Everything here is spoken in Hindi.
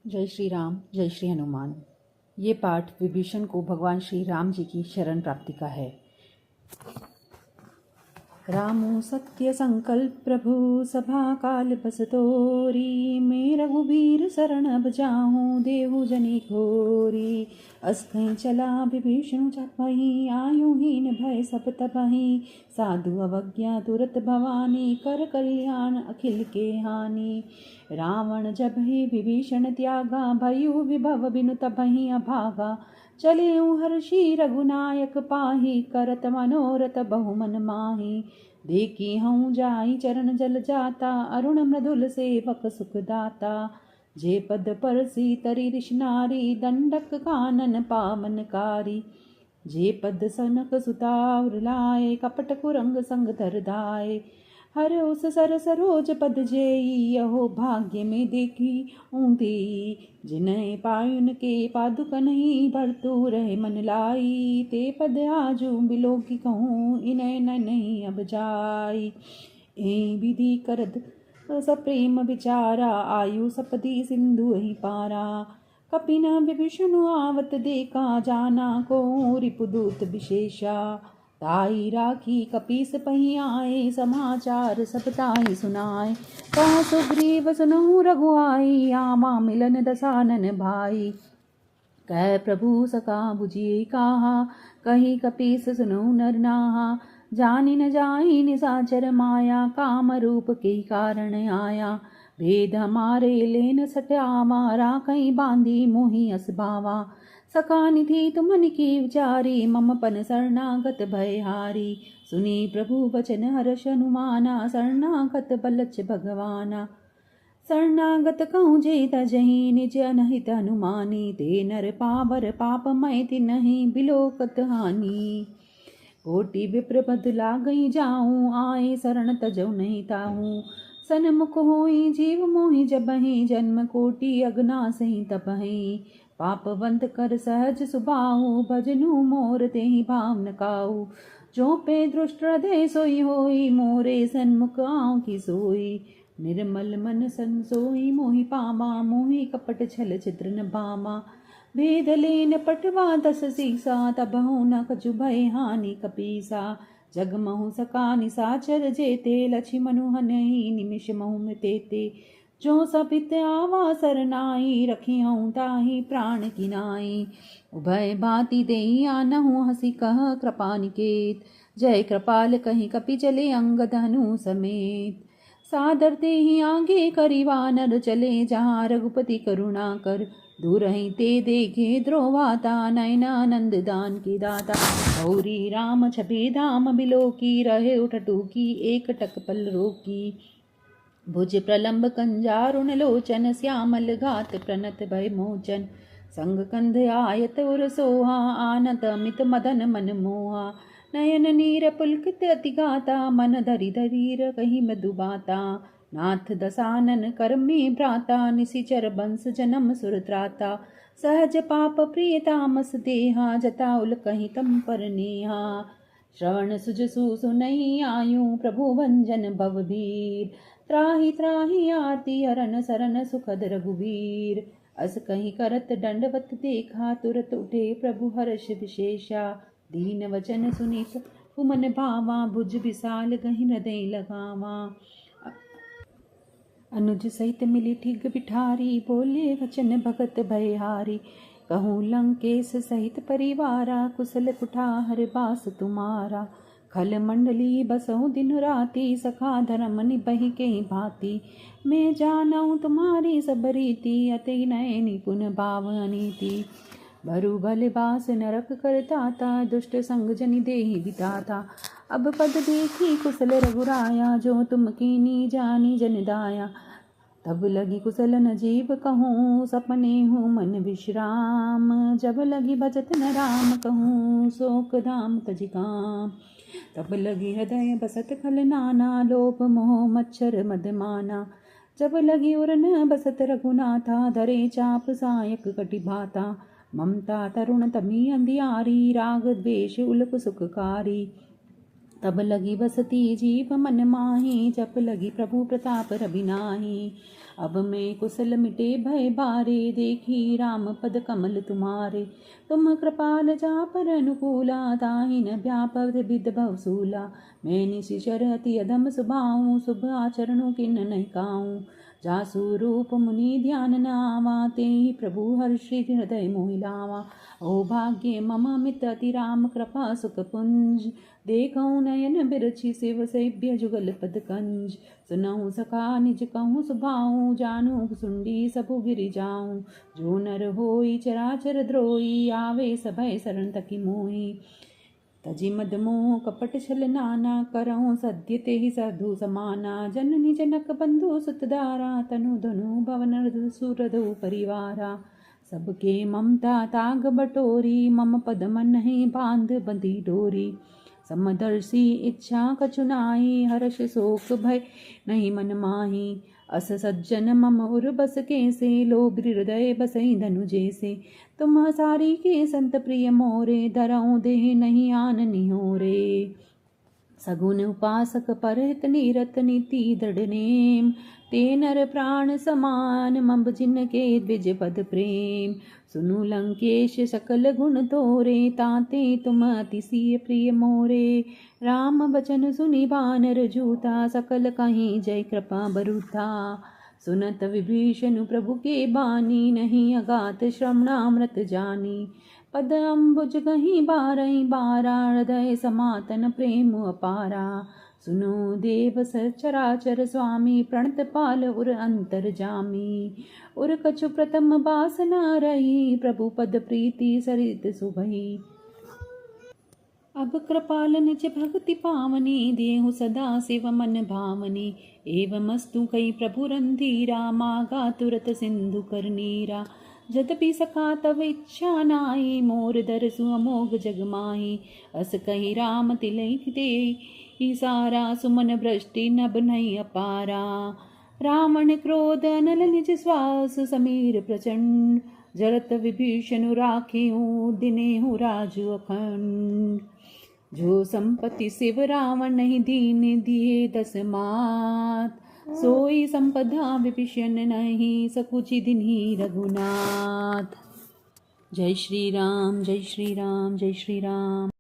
जय श्री राम, जय श्री हनुमान। ये पाठ विभीषण को भगवान श्री राम जी की शरण प्राप्ति का है। रामो सत्य संकल्प प्रभु सभा काल बस तोरी। मैं रघुबीर शरण अब जाऊँ देहु जनि घोरी। अस कहीं चला विभीषण चापहि आयुहीन भय सब तपहि। साधु अवज्ञा तुरत भवानी कर कल्याण अखिल के हानि। रावण जब ही विभीषण त्यागा भयु विभव बिनु तबहि अभागा। चले हर्षि रघुनायक पाहि करत मनोरथ बहुमन माहि। देखी हूँ जाई चरण जल जाता अरुण मृदुल सेवक सुखदाता। जे पद परसी तरी ऋष नारी दंडक कानन पावनकारी। जे पद सनक सुतावर लाए कपट कुरंग संग धर धाए। हर उस सर सरोज पद जेई यहो भाग्य में देखी ऊंधी। जिन्हें पायुन के पादुक नहीं भरतू रहे मन लाई। ते पद आजू बिलो की कहूँ इन्हें नहीं अब जाई। ए विधि करद सप्रेम विचारा आयु सपदी सिंधु ही पारा। कपिन विभीषण आवत देखा जाना को रिपुदूत विशेषा। ताई राखी कपीस पही आए समाचार सब ताई सुनाए। कहा सुग्रीव सुनहु रघुआई आमा मिलन दसानन भाई। कह प्रभु सका बुझिए कहा कही कपीस सुनहु नर नाहा। जानि न जाहि निसाचर माया काम रूप के कारण आया। भेद हमारे लेन सटावा राखई बांधी मोहि असभावा। सका निधि तुमन की विचारी मम पन शरणागत भयहारी। सुनी प्रभु वचन हर्ष हनुमाना शरणागत बलच भगवाना। शरणागत कहूँ जे तजहि निज अनहित हनुमानी। ते नर पावर पापमय तिन्हि बिलोकत हानि। कोटि विप्र पद लागई जाऊँ आए शरण तजौ नहीं ताहूँ। सनमुख होई जीव मोहि जबहि जन्म कोटि अगनासहि तपहि। पापवंत कर सहज सुभाऊ भजनु मोर तेहि भाव न काऊ। जो पे दृष्ट हृदय सोई होई मोरे सन्मुख आँखि सोई। निर्मल मन सन सोई मोहि पामा मोहि कपट छल छिद्र न भामा। भेद लेन पटवा दस सीसा तबहु न कछु भय हानि कपीसा। जगमहु सका निसाचर जेते लक्ष्मणु हनहि निमिष महु मृतेते। जो सपित आवा सरनाई रखियऊँ ताहि प्राण किनाई। उभय भांति देई आनहु हसी कह कृपा निकेत। जय कृपाल कहीं कपि चले अंगद हनु समेत। सादर ते ही आगे करी वानर चले जहाँ रघुपति करुणा कर। दूर ही ते देखे द्रोवाता नयनानंद दान की दाता। गौरी राम छबे धाम बिलो की रहे उठटू की एक टक पल रोकी। भुज प्रलंब कंजारुण लोचन श्यामल घात प्रणत भय मोचन। संग कंध आयत उर सोहा आनत अमित मदन मन मोहा। नयन नीर पुलकित अति गाता मन धरि धीर कही मधुबाता। नाथ दसानन करमी भ्राता निशिचर बंस जन्म सुरत्राता। सहज पाप प्रिय तामस देहा जताउल कहीं तम पर नेहा। श्रवण सुजसु सुनई आयु प्रभु भंजन भवभीर। त्राहि त्राहि आरती हरन सरन सुखद रघुवीर। अस कहीं करत दंडवत देखा तुरत उठे प्रभु हर्ष विशेषा। दीन वचन सुनी कुमन भावा भुज विशाल गहि हृदय लगावा। अनुज सहित मिली ठिग बिठारी बोले वचन भगत भयहारी। कहूँ लंकेश सहित परिवारा कुशल कुठार बास तुम्हारा। खल मंडली बसहु दिन राति सखा धर्म निबहि के भांति। मैं जानऊँ तुम्हारी सब रीति अति नय निपुण भाव अनीति। भरु भल बास नरक करताता दुष्ट संग जनि देहि बिताता। अब पद देखी कुशल रघुराया जो तुम कीनी जानी जन दाया। तब लगी कुशल न जीव कहूँ सपने हूँ मन विश्राम। जब लगी भजत न राम कहूँ शोक धाम तज काम। तब लगी हृदय बसत खल नाना लोभ मोह मच्छर मदमाना। जब लगी उरन बसत रघुनाथा धरे चाप सायक कटि भाता। ममता तरुण तमी अंधियारी राग द्वेष उल्क सुखकारी। तब लगी बसती जीव मन माही, जप लगी प्रभु प्रताप रवि नाही। अब मैं कुशल मिटे भय बारे, देखी राम पद कमल तुम्हारे। तुम कृपाल जा पर अनुकूला, ताहि न व्यापद विद भवसूला। मैं निशिचर अति अधम सुभाऊँ, शुभ आचरणों किन नहीं काऊँ। जासु रूप मुनि ध्यान न आवा, तेहि प्रभु हर्षि हृदय मोहि लावा। ओ भाग्य मम मित अति राम कृपा सुख पुंज, देखऊँ नयन बिरछि शिव सेव्य जुगल पद कंज। सुनऊँ सखा निज कहूँ सुभाऊँ, जानू सुंडी सबु गिरि जाऊँ। जो नर होई चराचर द्रोही, आवे सभय शरण तकी मोही। तजि मद मोह कपट छल नाना, करऊँ सद्य तेहि साधु समाना। जननी जनक बंधु सुतदारा, तनु धनु भवन सुरधु परिवारा। सबके ममता ताग बटोरी, मम पद मन ही बांध बंधी डोरी। समदर्शी इच्छा कछुनाई, हर्ष शोक भय नहीं मन माही। अस सज्जन मम उर बस कैसे, लोभ हृदय बसई धनु जैसे। तुम सारी के संत प्रिय मोरे, धरऊँ देह नहीं आन निहोरे। सगुन उपासक परहित नीरत, नीति दृढ़ नेम। ते नर प्राण समान, मम जिनके द्विज पद प्रेम। सुनु लंकेश सकल गुण तोरे, ताते तुम अतिशय प्रिय मोरे। राम बचन सुनि बानर जूता, सकल कहीं जय कृपा बरुता। सुनत विभीषण प्रभु के बानी, नहीं अगात श्रवणामृत जानी। पद अम्बुज गही बारही बारा, हृदय समातन प्रेम अपारा। सुनो देव सचराचर स्वामी, प्रणत पाल उर अंतर जामी। उर कछु प्रथम बासना रही, प्रभु पद प्रीति सरित सुभई। अब कृपाल निज भक्ति पावनी, देहु सदा शिव मन भावनी। एवमस्तु कई प्रभु रंधीरा, मागा तुरत सिंधु कर नीरा। यद्यपि सखा तव इच्छा नाई, मोर दरसु अमोघ जग माही। अस कही राम तिलहि ते सारा, सुमन वृष्टि नभ नहीं अपारा। रावण क्रोध अनल निज श्वास, समीर प्रचंड। जरत विभीषण राखेऊ, दिनेहु राजु अखंड। जो संपत्ति शिव रावण नहीं दीन दिए दस मात, सोई संपदा विभीषण नहीं, सकुचि दिन्हि रघुनाथ। जय श्री राम, जय श्री राम, जय श्री राम।